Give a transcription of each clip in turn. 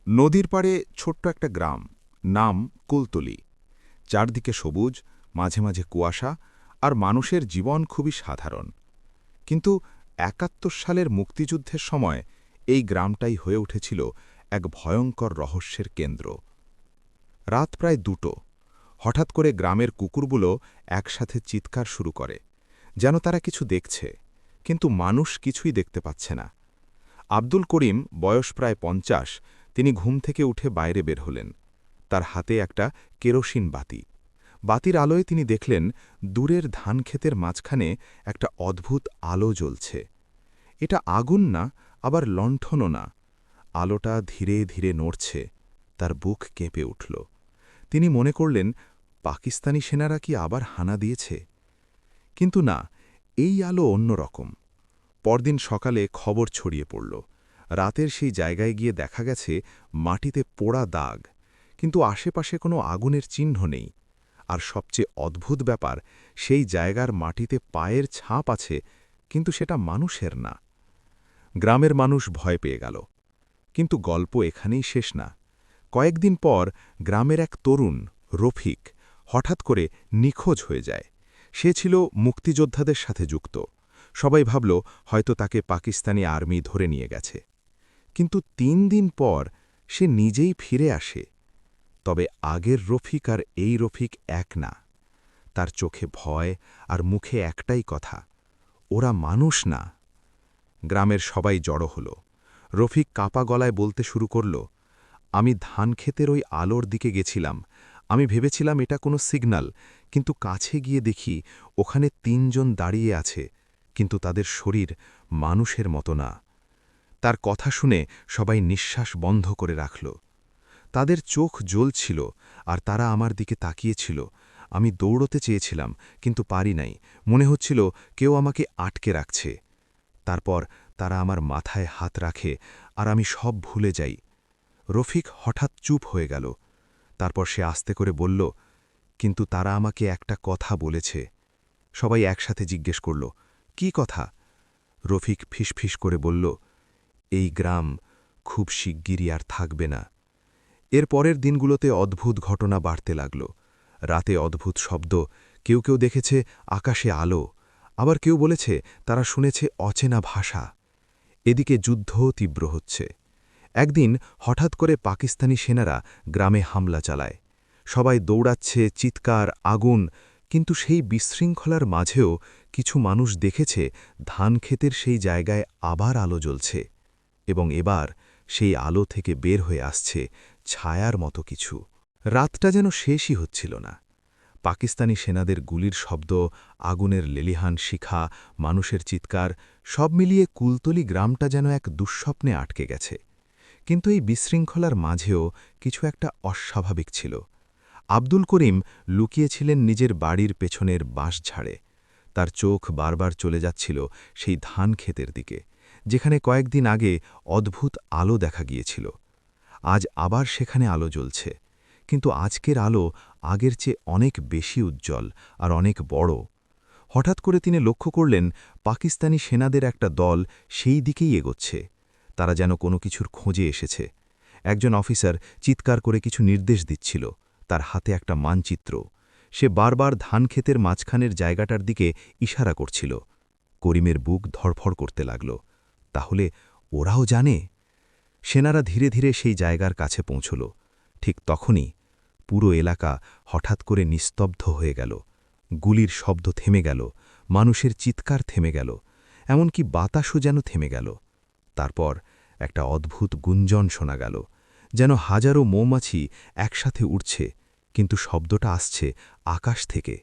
নদীর পাড়ে ছোট্ট একটা গ্রাম, নাম কুলতলি। চারদিকে সবুজ, মাঝে মাঝে কুয়াশা, আর মানুষের জীবন খুবই সাধারণ। কিন্তু ৭১ সালের মুক্তিযুদ্ধের সময় এই গ্রামটাই হয়ে উঠেছিল এক ভয়ঙ্কর রহস্যের কেন্দ্র। রাত প্রায় ২টো। হঠাৎ করে গ্রামের কুকুরগুলো একসাথে চিৎকার শুরু করে, যেন তারা কিছু দেখছে, কিন্তু মানুষ কিছুই দেখতে পাচ্ছে না। আব্দুল করিম, বয়স প্রায় ৫০, তিনি ঘুম থেকে উঠে বাইরে বের হলেন। তার হাতে একটা কেরোসিন বাতি। বাতির আলোয় তিনি দেখলেন দূরের ধানক্ষেতের মাঝখানে একটা অদ্ভুত আলো জ্বলছে। এটা আগুন না, আবার লণ্ঠনও না। আলোটা ধীরে ধীরে নড়ছে। তার বুক কেঁপে উঠল। তিনি মনে করলেন, পাকিস্তানি সেনারা কি আবার হানা দিয়েছে? কিন্তু না, এই আলো অন্যরকম। পরদিন সকালে খবর ছড়িয়ে পড়ল। রাতের সেই জায়গায় গিয়ে দেখা গেছে মাটিতে পোড়া দাগ, কিন্তু আশেপাশে কোনো আগুনের চিহ্ন নেই। আর সবচেয়ে অদ্ভুত ব্যাপার, সেই জায়গার মাটিতে পায়ের ছাপ আছে, কিন্তু সেটা মানুষের না। গ্রামের মানুষ ভয় পেয়ে গেল। কিন্তু গল্প এখানেই শেষ না। কয়েকদিন পর গ্রামের এক তরুণ, রফিক, হঠাৎ করে নিখোঁজ হয়ে যায়। সে ছিল মুক্তিযোদ্ধাদের সাথে যুক্ত। সবাই ভাবল হয়তো তাকে পাকিস্তানি আর্মি ধরে নিয়ে গেছে। কিন্তু ৩ দিন পর সে নিজেই ফিরে আসে। তবে আগের রফিক আর এই রফিক এক না। তার চোখে ভয় আর মুখে একটাই কথা, ওরা মানুষ না। গ্রামের সবাই জড়ো হল। রফিক কাপা গলায় বলতে শুরু করল, আমি ধানক্ষেতের ওই আলোর দিকে গেছিলাম। আমি ভেবেছিলাম এটা কোনো সিগন্যাল, কিন্তু কাছে গিয়ে দেখি ওখানে ৩ জন দাঁড়িয়ে আছে, কিন্তু তাদের শরীর মানুষের মতো না। তার কথা শুনে সবাই নিঃশ্বাস বন্ধ করে রাখল। তাদের চোখ জ্বলছিল, আর তারা আমার দিকে তাকিয়েছিল। আমি দৌড়তে চেয়েছিলাম, কিন্তু পারি নাই। মনে হচ্ছিল কেউ আমাকে আটকে রাখছে। তারপর তারা আমার মাথায় হাত রাখে, আর আমি সব ভুলে যাই। রফিক হঠাৎ চুপ হয়ে গেল। তারপর সে আস্তে করে বলল, কিন্তু তারা আমাকে একটা কথা বলেছে। সবাই একসাথে জিজ্ঞেস করল, কি কথা? রফিক ফিসফিস করে বলল, এই গ্রাম খুব শিগগিরই আর থাকবে না। এর পরের দিনগুলোতে অদ্ভুত ঘটনা বাড়তে লাগল। রাতে অদ্ভুত শব্দ, কেউ কেউ দেখেছে আকাশে আলো, আবার কেউ বলেছে তারা শুনেছে অচেনা ভাষা। এদিকে যুদ্ধও তীব্র হচ্ছে। একদিন হঠাৎ করে পাকিস্তানি সেনারা গ্রামে হামলা চালায়। সবাই দৌড়াচ্ছে, চিৎকার, আগুন, কিন্তু সেই বিশৃঙ্খলার মাঝেও কিছু মানুষ দেখেছে ধানক্ষেতের সেই জায়গায় আবার আলো জ্বলছে, এবং এবার সেই আলো থেকে বের হয়ে আসছে ছায়ার মতো কিছু। রাতটা যেন শেষই হচ্ছিল না। পাকিস্তানি সেনাদের গুলির শব্দ, আগুনের লেলিহান শিখা, মানুষের চিৎকার, সব মিলিয়ে কুলতলি গ্রামটা যেন এক দুঃস্বপ্নে আটকে গেছে। কিন্তু এই বিশৃঙ্খলার মাঝেও কিছু একটা অস্বাভাবিক ছিল। আব্দুল করিম লুকিয়েছিলেন নিজের বাড়ির পেছনের বাঁশঝাড়ে। তার চোখ বারবার চলে যাচ্ছিল সেই ধান ক্ষেতের দিকে, যেখানে কয়েকদিন আগে অদ্ভুত আলো দেখা গিয়েছিল। আজ আবার সেখানে আলো জ্বলছে, কিন্তু আজকের আলো আগের চেয়ে অনেক বেশি উজ্জ্বল আর অনেক বড়। হঠাৎ করে তিনি লক্ষ্য করলেন পাকিস্তানি সেনাদের একটা দল সেই দিকেই এগোচ্ছে। তারা যেন কোনো কিছুর খোঁজে এসেছে। একজন অফিসার চিৎকার করে কিছু নির্দেশ দিচ্ছিল, তার হাতে একটা মানচিত্র। সে বারবার ধানক্ষেতের মাঝখানের জায়গাটার দিকে ইশারা করছিল। করিমের বুক ধড়ফড় করতে লাগল। তাহলে ওরাও জানে? সেনারা ধীরে ধীরে সেই জায়গার কাছে পৌঁছল। ঠিক তখনই পুরো এলাকা হঠাৎ করে নিস্তব্ধ হয়ে গেল। গুলির শব্দ থেমে গেল, মানুষের চিৎকার থেমে গেল, এমনকি বাতাসও যেন থেমে গেল। তারপর একটা অদ্ভুত গুঞ্জন শোনা গেল, যেন হাজারো মৌমাছি একসাথে উড়ছে, কিন্তু শব্দটা আসছে আকাশ থেকে।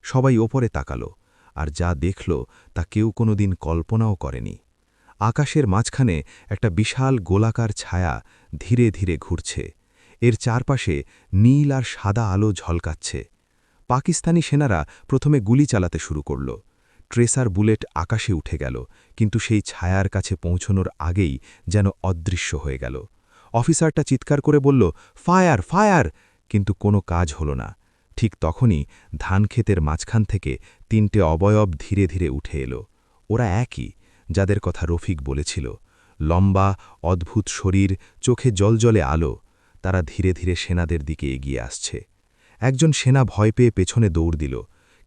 সবাই ওপরে তাকালো, আর যা দেখল তা কেউ কোনোদিন কল্পনাও করেনি। আকাশের মাঝখানে একটা বিশাল গোলাকার ছায়া ধীরে ধীরে ঘুরছে। এর চারপাশে নীল আর সাদা আলো ঝলকাচ্ছে। পাকিস্তানি সেনারা প্রথমে গুলি চালাতে শুরু করল। ট্রেসার বুলেট আকাশে উঠে গেল, কিন্তু সেই ছায়ার কাছে পৌঁছনোর আগেই যেন অদৃশ্য হয়ে গেল। অফিসারটা চিৎকার করে বলল, ফায়ার, ফায়ার! কিন্তু কোনো কাজ হল না। ঠিক তখনই ধানক্ষেতের মাঝখান থেকে ৩টে অবয়ব ধীরে ধীরে উঠে এলো। ওরা একই, যাদের কথা রফিক বলেছিল। লম্বা অদ্ভুত শরীর, চোখে জলজলে আলো। তারা ধীরে ধীরে সেনাদের দিকে এগিয়ে আসছে। একজন সেনা ভয় পেয়ে পেছনে দৌড় দিল,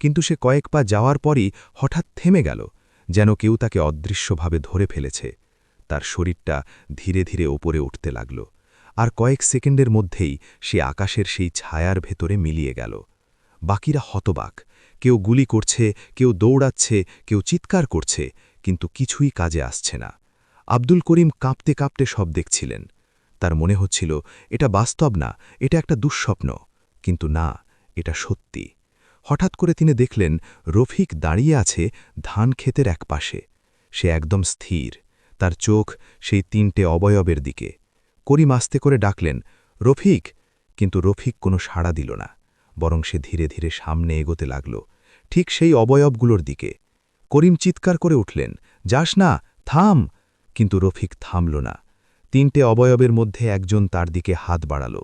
কিন্তু সে কয়েক পা যাওয়ার পরই হঠাৎ থেমে গেল, যেন কেউ তাকে অদৃশ্যভাবে ধরে ফেলেছে। তার শরীরটা ধীরে ধীরে ওপরে উঠতে লাগল, আর কয়েক সেকেন্ডের মধ্যেই সে আকাশের সেই ছায়ার ভেতরে মিলিয়ে গেল। বাকিরা হতবাক, কেউ গুলি করছে, কেউ দৌড়াচ্ছে, কেউ চিৎকার করছে, কিন্তু কিছুই কাজে আসছে না। আব্দুল করিম কাঁপতে কাঁপতে সব দেখছিলেন। তার মনে হচ্ছিল এটা বাস্তব না, এটা একটা দুঃস্বপ্ন। কিন্তু না, এটা সত্যি। হঠাৎ করে তিনি দেখলেন রফিক দাঁড়িয়ে আছে ধান ক্ষেতের এক পাশে। সে একদম স্থির, তার চোখ সেই ৩টে অবয়বের দিকে। করিম আস্তে করে ডাকলেন, রফিক, কিন্তু রফিক কোনো সাড়া দিল না, বরং সে ধীরে ধীরে সামনে এগোতে লাগল, ঠিক সেই অবয়বগুলোর দিকে। করিম চিৎকার করে উঠলেন, যাস না, থাম! কিন্তু রফিক থামল না। ৩টে অবয়বের মধ্যে একজন তার দিকে হাত বাড়াল।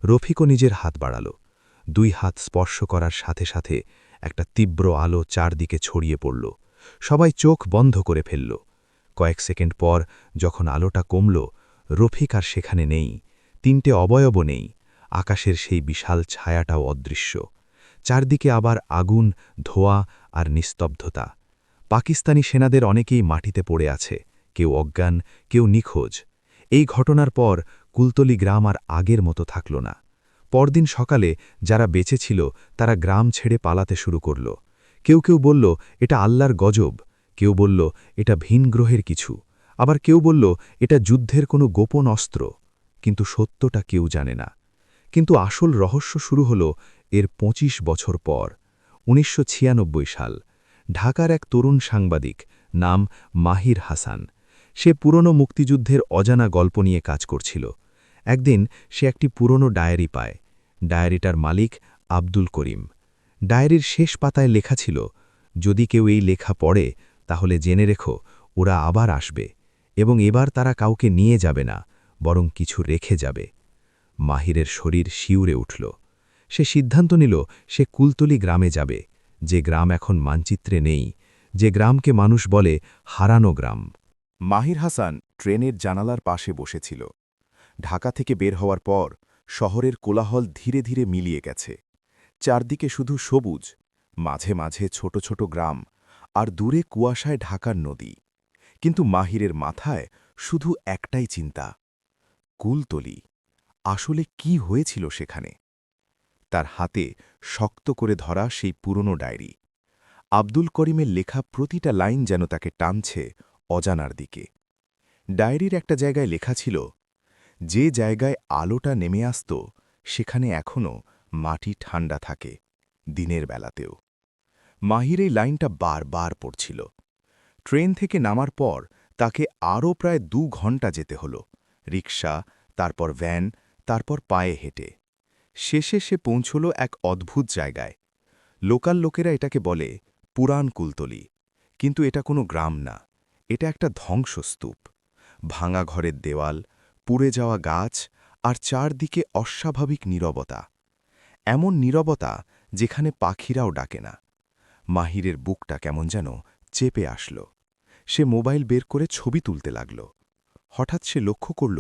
রফিকও নিজের হাত বাড়াল। ২ হাত স্পর্শ করার সাথে সাথে একটা তীব্র আলো চারদিকে ছড়িয়ে পড়ল। সবাই চোখ বন্ধ করে ফেলল। কয়েক সেকেন্ড পর যখন আলোটা কমল, রফিক আর সেখানে নেই, ৩টে অবয়বও নেই, আকাশের সেই বিশাল ছায়াটাও অদৃশ্য। চারদিকে আবার আগুন, ধোঁয়া আর নিস্তব্ধতা। পাকিস্তানি সেনাদের অনেকেই মাটিতে পড়ে আছে, কেউ অজ্ঞান, কেউ নিখোঁজ। এই ঘটনার পর কুলতলি গ্রাম আর আগের মতো থাকল না। পরদিন সকালে যারা বেঁচে ছিল তারা গ্রাম ছেড়ে পালাতে শুরু করল। কেউ কেউ বলল এটা আল্লাহর গজব, কেউ বলল এটা ভিন গ্রহের কিছু, আবার কেউ বলল এটা যুদ্ধের কোনো গোপন অস্ত্র। কিন্তু সত্যটা কেউ জানে না। কিন্তু আসল রহস্য শুরু হল এর ২৫ বছর পর, ১৯৯৬ সাল। ঢাকার এক তরুণ সাংবাদিক, নাম মাহির হাসান। সে পুরনো মুক্তিযুদ্ধের অজানা গল্প নিয়ে কাজ করছিল। একদিন সে একটি পুরনো ডায়েরি পায়। ডায়েরিটার মালিক আব্দুল করিম। ডায়েরির শেষ পাতায় লেখা ছিল, যদি কেউ এই লেখা পড়ে তাহলে জেনে রেখো, ওরা আবার আসবে, এবং এবার তারা কাউকে নিয়ে যাবে না, বরং কিছু রেখে যাবে। মাহিরের শরীর শিউরে উঠল। সে সিদ্ধান্ত নিল সে কুলতলি গ্রামে যাবে, যে গ্রাম এখন মানচিত্রে নেই, যে গ্রামকে মানুষ বলে হারানো গ্রাম। মাহির হাসান ট্রেনের জানালার পাশে বসেছিল। ঢাকা থেকে বের হওয়ার পর শহরের কোলাহল ধীরে ধীরে মিলিয়ে গেছে। চারদিকে শুধু সবুজ, মাঝে মাঝে ছোট ছোট গ্রাম, আর দূরে কুয়াশায় ঢাকার নদী। কিন্তু মাহিরের মাথায় শুধু একটাই চিন্তা, কুলতলি। আসলে কি হয়েছিল সেখানে? তার হাতে শক্ত করে ধরা সেই পুরনো ডায়েরি। আব্দুল করিমের লেখা প্রতিটা লাইন যেন তাকে টানছে অজানার দিকে। ডায়েরির একটা জায়গায় লেখা ছিল, যে জায়গায় আলোটা নেমে আসত সেখানে এখনও মাটি ঠান্ডা থাকে, দিনের বেলাতেও। মাহির এই লাইনটা বারবার পড়ছিল। ট্রেন থেকে নামার পর তাকে আরও প্রায় ২ ঘণ্টা যেতে হল, রিকশা, তারপর ভ্যান, তারপর পায়ে হেঁটে। শেষে সে পৌঁছল এক অদ্ভুত জায়গায়। লোকাল লোকেরা এটাকে বলে পুরান কুলতলি, কিন্তু এটা কোনো গ্রাম না, এটা একটা ধ্বংসস্তূপ। ভাঙা ঘরের দেওয়াল, পুড়ে যাওয়া গাছ, আর চারদিকে অস্বাভাবিক নীরবতা। এমন নীরবতা যেখানে পাখিরাও ডাকে না। মাহিরের বুকটা কেমন যেন চেপে আসল। সে মোবাইল বের করে ছবি তুলতে লাগল। হঠাৎ সে লক্ষ্য করল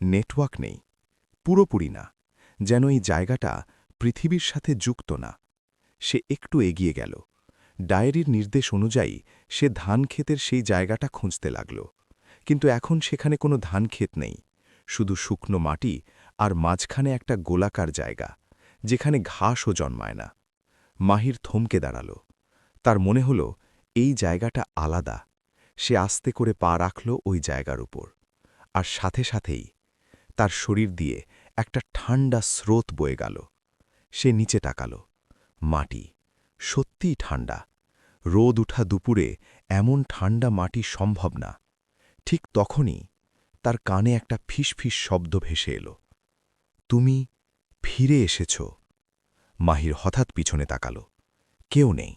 নেটওয়ার্ক নেই, পুরোপুরি না, যেন এই জায়গাটা পৃথিবীর সাথে যুক্ত না। সে একটু এগিয়ে গেল। ডায়েরির নির্দেশ অনুযায়ী সে ধান ক্ষেতের সেই জায়গাটা খুঁজতে লাগল। কিন্তু এখন সেখানে কোনো ধান ক্ষেত নেই, শুধু শুকনো মাটি, আর মাঝখানে একটা গোলাকার জায়গা, যেখানে ঘাসও জন্মায় না। মাহির থমকে দাঁড়াল। তার মনে হল এই জায়গাটা আলাদা। সে আস্তে করে পা রাখল ওই জায়গার উপর, আর সাথে সাথেই তার শরীর দিয়ে একটা ঠান্ডা স্রোত বয়ে গেল। সে নিচে তাকাল। মাটি সত্যিই ঠান্ডা। রোদ উঠা দুপুরে এমন ঠান্ডা মাটি সম্ভব না। ঠিক তখনই তার কানে একটা ফিসফিস শব্দ ভেসে এল, তুমি ফিরে এসেছ। মাহির হঠাৎ পিছনে তাকাল। কেউ নেই,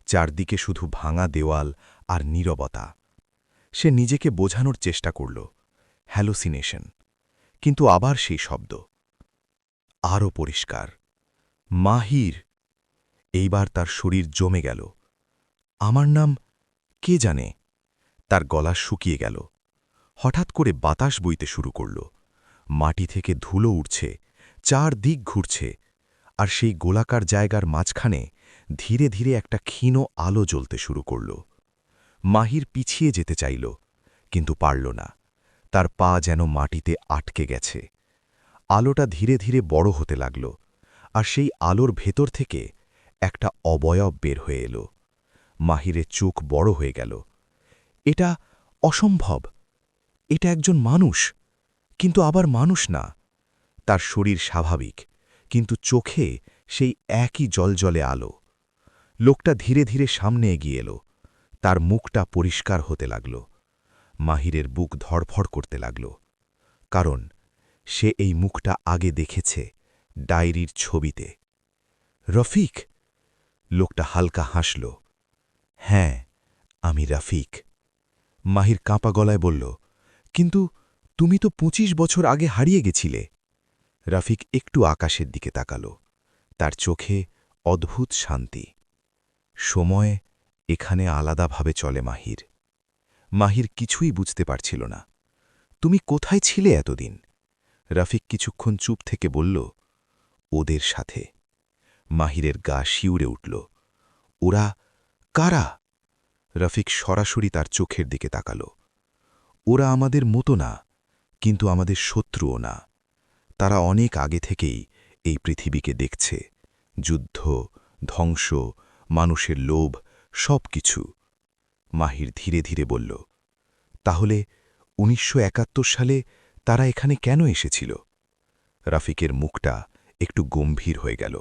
চারদিকে শুধু ভাঙা দেওয়াল আর নীরবতা। সে নিজেকে বোঝানোর চেষ্টা করল, হ্যালোসিনেশন। কিন্তু আবার সেই শব্দ, আরও পরিষ্কার, মাহির। এইবার তার শরীর জমে গেল। আমার নাম কে জানে? তার গলা শুকিয়ে গেল। হঠাৎ করে বাতাস বইতে শুরু করল। মাটি থেকে ধুলো উঠছে, চারদিক ঘুরছে, আর সেই গোলাকার জায়গার মাঝখানে ধীরে ধীরে একটা ক্ষীণ আলো জ্বলতে শুরু করল। মাহির পিছিয়ে যেতে চাইল, কিন্তু পারল না। তার পা যেন মাটিতে আটকে গেছে। আলোটা ধীরে ধীরে বড় হতে লাগল, আর সেই আলোর ভেতর থেকে একটা অবয়ব বের হয়ে এলো। মাহিরের চোখ বড় হয়ে গেল। এটা অসম্ভব, এটা একজন মানুষ, কিন্তু আবার মানুষ না। তার শরীর স্বাভাবিক, কিন্তু চোখে সেই একই জলজলে আলো। লোকটা ধীরে ধীরে সামনে এগিয়ে এলো। তার মুখটা পরিষ্কার হতে লাগল। মাহিরের বুক ধড়ফড় করতে লাগল, কারণ সে এই মুখটা আগে দেখেছে ডায়েরির ছবিতে। রফিক! লোকটা হালকা হাসল। হ্যাঁ, আমি রফিক। মাহির কাঁপা গলায় বলল, কিন্তু তুমি তো ২৫ বছর আগে হারিয়ে গেছিলে। রফিক একটু আকাশের দিকে তাকাল। তার চোখে অদ্ভুত শান্তি। সময় এখানে আলাদাভাবে চলে মাহির। মাহির কিছুই বুঝতে পারছিল না। তুমি কোথায় ছিলে এতদিন? রফিক কিছুক্ষণ চুপ থেকে বলল, ওদের সাথে। মাহিরের গা শিউরে উঠল। ওরা কারা? রফিক সরাসরি তার চোখের দিকে তাকাল। ওরা আমাদের মতো না, কিন্তু আমাদের শত্রুও না। তারা অনেক আগে থেকেই এই পৃথিবীকে দেখছে। যুদ্ধ, ধ্বংস, মানুষের লোভ, সব কিছু। মাহির ধীরে ধীরে বলল, তাহলে ১৯৭১ সালে তারা এখানে কেন এসেছিল? রাফিকের মুখটা একটু গম্ভীর হয়ে গেল।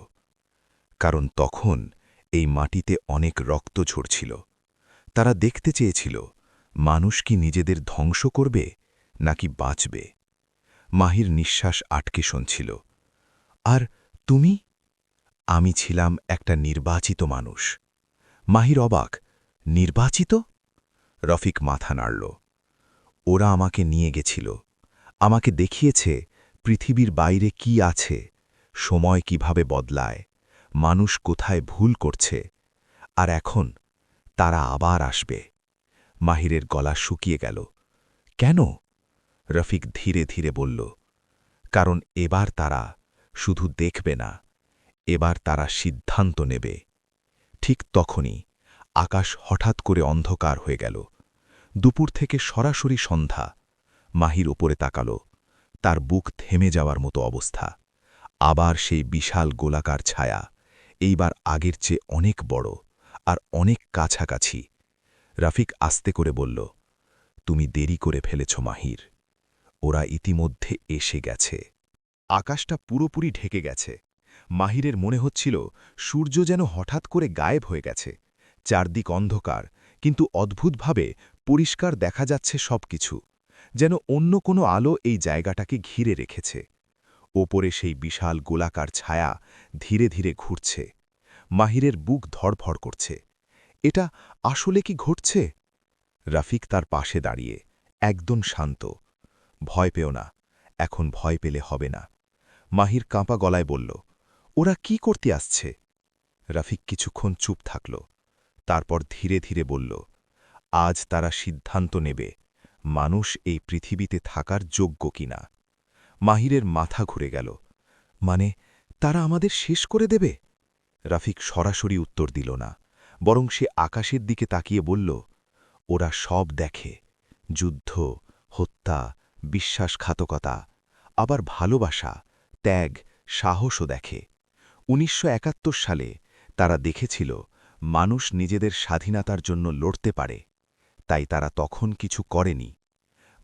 কারণ তখন এই মাটিতে অনেক রক্ত ঝরছিল। তারা দেখতে চেয়েছিল মানুষ কি নিজেদের ধ্বংস করবে নাকি বাঁচবে। মাহির নিঃশ্বাস আটকে শুনছিল। আর তুমি? আমি ছিলাম একটা নির্বাচিত মানুষ। মাহির অবাক। নির্বাচিত? রফিক মাথা নাড়ল। ওরা আমাকে নিয়ে গেছিল। আমাকে দেখিয়েছে পৃথিবীর বাইরে কি আছে, সময় কিভাবে বদলায়, মানুষ কোথায় ভুল করছে। আর এখন তারা আবার আসবে। মাহিরের গলা শুকিয়ে গেল। কেন? রফিক ধীরে ধীরে বলল, কারণ এবার তারা শুধু দেখবে না, এবার তারা সিদ্ধান্ত নেবে। ঠিক তখনই আকাশ হঠাৎ করে অন্ধকার হয়ে গেল। দুপুর থেকে সরাসরি সন্ধ্যা। মাহির ওপরে তাকাল। তার বুক থেমে যাওয়ার মতো অবস্থা। আবার সেই বিশাল গোলাকার ছায়া, এইবার আগের চেয়ে অনেক বড় আর অনেক কাছাকাছি। রাফিক আস্তে করে বলল, তুমি দেরি করে ফেলেছ মাহির। ওরা ইতিমধ্যে এসে গেছে। আকাশটা পুরোপুরি ঢেকে গেছে। মাহিরের মনে হচ্ছিল সূর্য যেন হঠাৎ করে গায়েব হয়ে গেছে। চারদিক অন্ধকার, কিন্তু অদ্ভুতভাবে পরিষ্কার দেখা যাচ্ছে সবকিছু। যেন অন্য কোনো আলো এই জায়গাটাকে ঘিরে রেখেছে। ওপরে সেই বিশাল গোলাকার ছায়া ধীরে ধীরে ঘুরছে। মাহিরের বুক ধড়ফড় করছে। এটা আসলে কি ঘটছে? রাফিক তার পাশে দাঁড়িয়ে, একদম শান্ত। ভয় পেও না, এখন ভয় পেলে হবে না। মাহির কাঁপা গলায় বলল, ওরা কি করতে আসছে? রাফিক কিছুক্ষণ চুপ থাকল। তারপর ধীরে ধীরে বলল, আজ তারা সিদ্ধান্ত নেবে মানুষ এই পৃথিবীতে থাকার যোগ্য কিনা। মাহিরের মাথা ঘুরে গেল। মানে, তারা আমাদের শেষ করে দেবে? রাফিক সরাসরি উত্তর দিল না, বরং সে আকাশের দিকে তাকিয়ে বলল, ওরা সব দেখে, যুদ্ধ, হত্যা, বিশ্বাসঘাতকতা, আবার ভালোবাসা, ত্যাগ, সাহসও দেখে। ১৯৭১ সালে তারা দেখেছিল মানুষ নিজেদের স্বাধীনতার জন্য লড়তে পারে, তাই তারা তখন কিছু করেনি।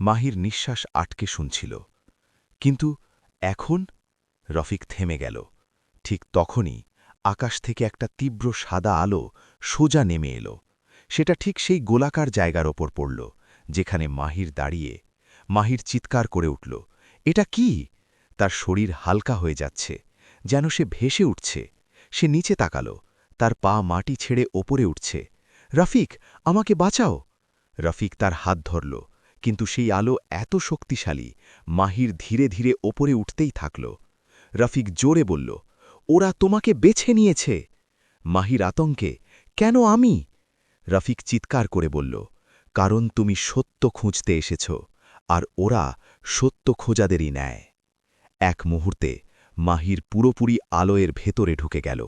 মাহির নিঃশ্বাস আটকে শুনছিল। কিন্তু এখন? রফিক থেমে গেল। ঠিক তখনই আকাশ থেকে একটা তীব্র সাদা আলো সোজা নেমে এলো। সেটা ঠিক সেই গোলাকার জায়গার ওপর পড়ল যেখানে মাহির দাঁড়িয়ে। মাহির চিৎকার করে উঠল, এটা কি? তার শরীর হালকা হয়ে যাচ্ছে, যেন সে ভেসে উঠছে। সে নিচে তাকাল, তার পা মাটি ছেড়ে ওপরে উঠছে। রফিক, আমাকে বাঁচাও! রফিক তার হাত ধরল, কিন্তু সেই আলো এত শক্তিশালী, মাহির ধীরে ধীরে ওপরে উঠতেই থাকল। রফিক জোরে বলল, ওরা তোমাকে বেছে নিয়েছে। মাহির আতঙ্কে, কেন আমি? রফিক চিৎকার করে বলল, কারণ তুমি সত্য খুঁজতে এসেছ, আর ওরা সত্য খোঁজাদেরই ন্যায়। এক মুহূর্তে মাহির পুরোপুরি আলোয়ের ভেতরে ঢুকে গেল।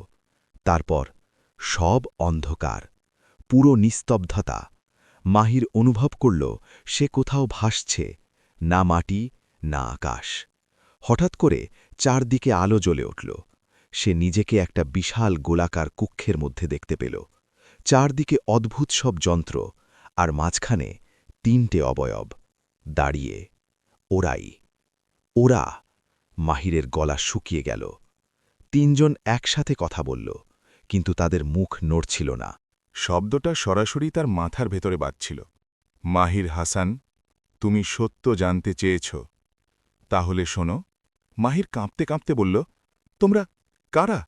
তারপর সব অন্ধকার, পুরো নিস্তব্ধতা। মাহির অনুভব করল সে কোথাও ভাসছে, না মাটি না আকাশ। হঠাৎ করে চারদিকে আলো জ্বলে উঠল। সে নিজেকে একটা বিশাল গোলাকার কক্ষের মধ্যে দেখতে পেল। চারদিকে অদ্ভুত সব যন্ত্র, আর মাঝখানে 3টে অবয়ব দাঁড়িয়ে। ওরা। মাহিরের গলা শুকিয়ে গেল। 3জন একসাথে কথা বলল, কিন্তু তাদের মুখ নড়ছিল না। শব্দটা সরাসরি তার মাথার ভেতরে বাজছিল। মাহির হাসান, তুমি সত্য জানতে চেয়েছ? তাহলে শোনো। মাহির কাঁপতে কাঁপতে বলল, তোমরা কারা?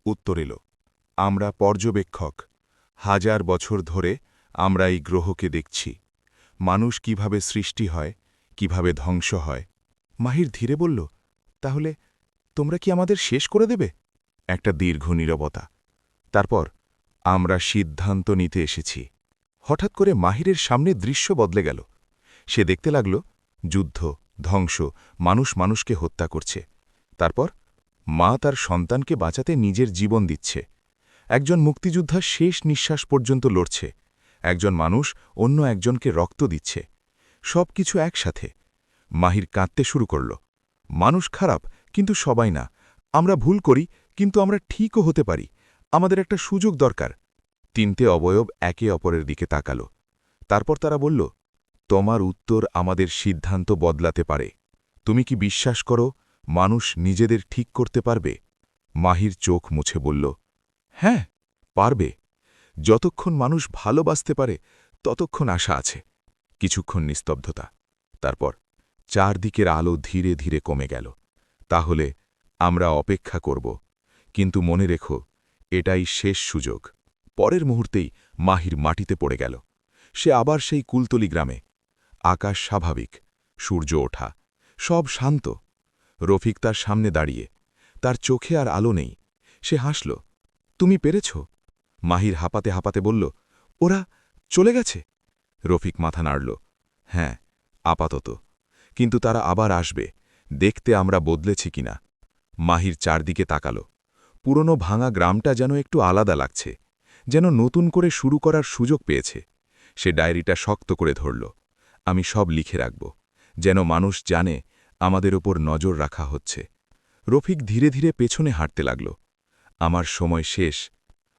উত্তর এলো, আমরা পর্যবেক্ষক। 1000 বছর ধরে আমরা এই গ্রহকে দেখছি। মানুষ কিভাবে সৃষ্টি হয়, কিভাবে ধ্বংস হয়। মাহির ধীরে বলল, তাহলে তোমরা কি আমাদের শেষ করে দেবে? একটা দীর্ঘ নীরবতা। তারপর, আমরা সিদ্ধান্ত নিতে এসেছি। হঠাৎ করে মাহিরের সামনে দৃশ্য বদলে গেল। সে দেখতে লাগল যুদ্ধ, ধ্বংস, মানুষ মানুষকে হত্যা করছে। তারপর মা তার সন্তানকে বাঁচাতে নিজের জীবন দিচ্ছে। একজন মুক্তিযোদ্ধা শেষ নিঃশ্বাস পর্যন্ত লড়ছে। একজন মানুষ অন্য একজনকে রক্ত দিচ্ছে। সব কিছু একসাথে। মাহির কাঁদতে শুরু করল। মানুষ খারাপ, কিন্তু সবাই না। আমরা ভুল করি, কিন্তু আমরা ঠিকও হতে পারি। আমাদের একটা সুযোগ দরকার। 3টে অবয়ব একে অপরের দিকে তাকালো। তারপর তারা বলল, তোমার উত্তর আমাদের সিদ্ধান্ত বদলাতে পারে। তুমি কি বিশ্বাস করো মানুষ নিজেদের ঠিক করতে পারবে? মাহির চোখ মুছে বলল, হ্যাঁ, পারবে। যতক্ষণ মানুষ ভালোবাসতে পারে ততক্ষণ আশা আছে। কিছুক্ষণ নিস্তব্ধতা। তারপর চারদিকের আলো ধীরে ধীরে কমে গেল। তাহলে আমরা অপেক্ষা করব, কিন্তু মনে রেখো, এটাই শেষ সুযোগ। পরের মুহূর্তেই মাহির মাটিতে পড়ে গেল। সে আবার সেই কুলতলি গ্রামে। আকাশ স্বাভাবিক, সূর্য ওঠা, সব শান্ত। রফিক তার সামনে দাঁড়িয়ে। তার চোখে আর আলো নেই। সে হাসল। তুমি পেরেছ? মাহির হাঁপাতে হাঁপাতে বলল, ওরা চলে গেছে? রফিক মাথা নাড়ল। হ্যাঁ, আপাতত। কিন্তু তারা আবার আসবে, দেখতে আমরা বদলেছি কিনা। মাহির চারদিকে তাকাল। পুরনো ভাঙা গ্রামটা যেন একটু আলাদা লাগছে, যেন নতুন করে শুরু করার সুযোগ পেয়েছে। সে ডায়েরিটা শক্ত করে ধরল। আমি সব লিখে রাখব, যেন মানুষ জানে আমাদের ওপর নজর রাখা হচ্ছে। রফিক ধীরে ধীরে পেছনে হাঁটতে লাগল। আমার সময় শেষ।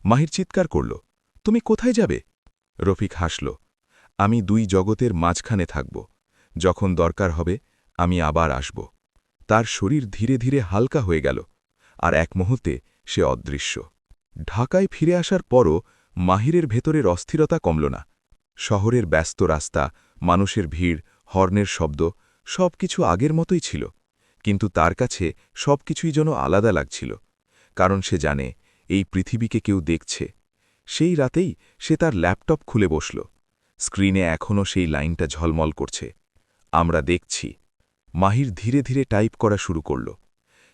মাহির চিৎকার করল, তুমি কোথায় যাবে? রফিক হাসল। আমি 2 জগতের মাঝখানে থাকব। যখন দরকার হবে আমি আবার আসব। তার শরীর ধীরে ধীরে হালকা হয়ে গেল, আর এক মুহূর্তে সে অদৃশ্য। ঢাকায় ফিরে আসার পরও মাহিরের ভেতরের অস্থিরতা কমল না। শহরের ব্যস্ত রাস্তা, মানুষের ভিড়, হর্নের শব্দ, সবকিছু আগের মতোই ছিল। কিন্তু তার কাছে সবকিছুই যেন আলাদা লাগছিল, কারণ সে জানে এই পৃথিবীকে কেউ দেখছে। সেই রাতেই সে তার ল্যাপটপ খুলে বসল। স্ক্রিনে এখনও সেই লাইনটা ঝলমল করছে, আমরা দেখছি। মাহির ধীরে ধীরে টাইপ করা শুরু করল।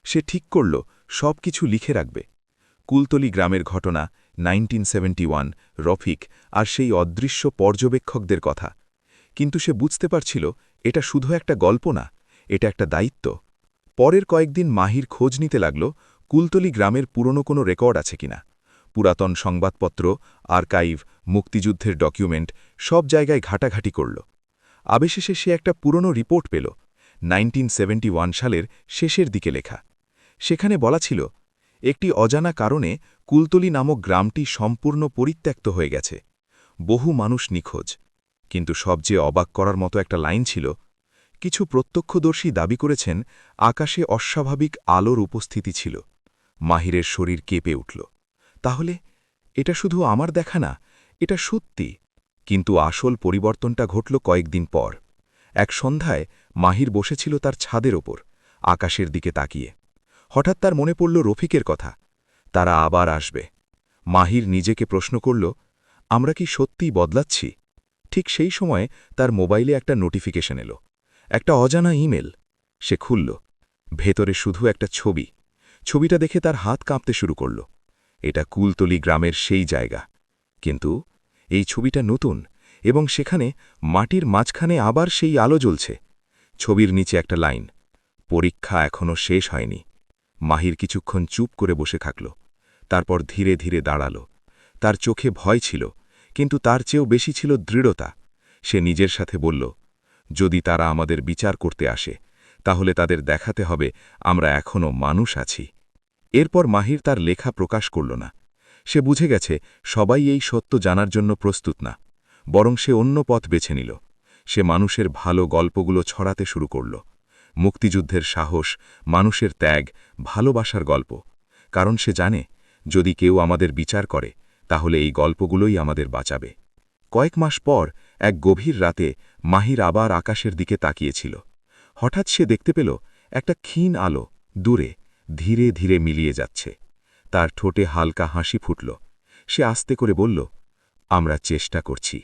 সে ঠিক করল সবকিছু লিখে রাখবে। কুলতলি গ্রামের ঘটনা, 1971, রফিক আর সেই অদৃশ্য পর্যবেক্ষকদের কথা। কিন্তু সে বুঝতে পারছিল এটা শুধু একটা গল্প না, এটা একটা দায়িত্ব। পরের কয়েকদিন মাহির খোঁজ নিতে লাগল কুলতলি গ্রামের পুরনো কোনো রেকর্ড আছে কিনা। পুরাতন সংবাদপত্র, আর্কাইভ, মুক্তিযুদ্ধের ডকুমেন্ট, সব জায়গায় ঘাটাঘাটি করল। অবশেষে সে একটা পুরনো রিপোর্ট পেল, 1971 সালের শেষের দিকে লেখা। সেখানে বলা ছিল, একটি অজানা কারণে কুলতলি নামক গ্রামটি সম্পূর্ণ পরিত্যক্ত হয়ে গেছে। বহু মানুষ নিখোঁজ। কিন্তু সবচেয়ে অবাক করার মতো একটা লাইন ছিল, কিছু প্রত্যক্ষদর্শী দাবি করেছেন আকাশে অস্বাভাবিক আলোর উপস্থিতি ছিল। মাহিরের শরীর কেঁপে উঠল। তাহলে এটা শুধু আমার দেখা না, এটা সত্যি। কিন্তু আসল পরিবর্তনটা ঘটল কয়েকদিন পর। এক সন্ধ্যায় মাহির বসেছিল তার ছাদের ওপর, আকাশের দিকে তাকিয়ে। হঠাৎ তার মনে পড়ল রফিকের কথা। তারা আবার আসবে। মাহির নিজেকে প্রশ্ন করল, আমরা কি সত্যিই বদলাচ্ছি? ঠিক সেই সময়ে তার মোবাইলে একটা নোটিফিকেশন এলো, একটা অজানা ইমেল। সে খুলল। ভেতরে শুধু একটা ছবি। ছবিটা দেখে তার হাত কাঁপতে শুরু করল। এটা কুলতলি গ্রামের সেই জায়গা। কিন্তু এই ছবিটা নতুন, এবং সেখানে মাটির মাঝখানে আবার সেই আলো জ্বলছে। ছবির নিচে একটা লাইন, পরীক্ষা এখনও শেষ হয়নি। মাহির কিছুক্ষণ চুপ করে বসে থাকল, তারপর ধীরে ধীরে দাঁড়াল। তার চোখে ভয় ছিল, কিন্তু তার চেয়েও বেশি ছিল দৃঢ়তা। সে নিজের সাথে বলল, যদি তারা আমাদের বিচার করতে আসে, তাহলে তাদের দেখাতে হবে আমরা এখনও মানুষ আছি। এরপর মাহির তার লেখা প্রকাশ করল না। সে বুঝে গেছে সবাই এই সত্য জানার জন্য প্রস্তুত না, বরং সে অন্য পথ বেছে নিল। সে মানুষের ভালো গল্পগুলো ছড়াতে শুরু করল, মুক্তিযুদ্ধের সাহস, মানুষের ত্যাগ, ভালোবাসার গল্প। কারণ সে জানে, যদি কেউ আমাদের বিচার করে, তাহলে এই গল্পগুলোই আমাদের বাঁচাবে। কয়েক মাস পর এক গভীর রাতে মাহির আবার আকাশের দিকে তাকিয়েছিল। হঠাৎ সে দেখতে পেল একটা ক্ষীণ আলো দূরে ধীরে ধীরে মিলিয়ে যাচ্ছে। তার ঠোঁটে হালকা হাসি ফুটল। সে আস্তে করে বলল, আমরা চেষ্টা করছি।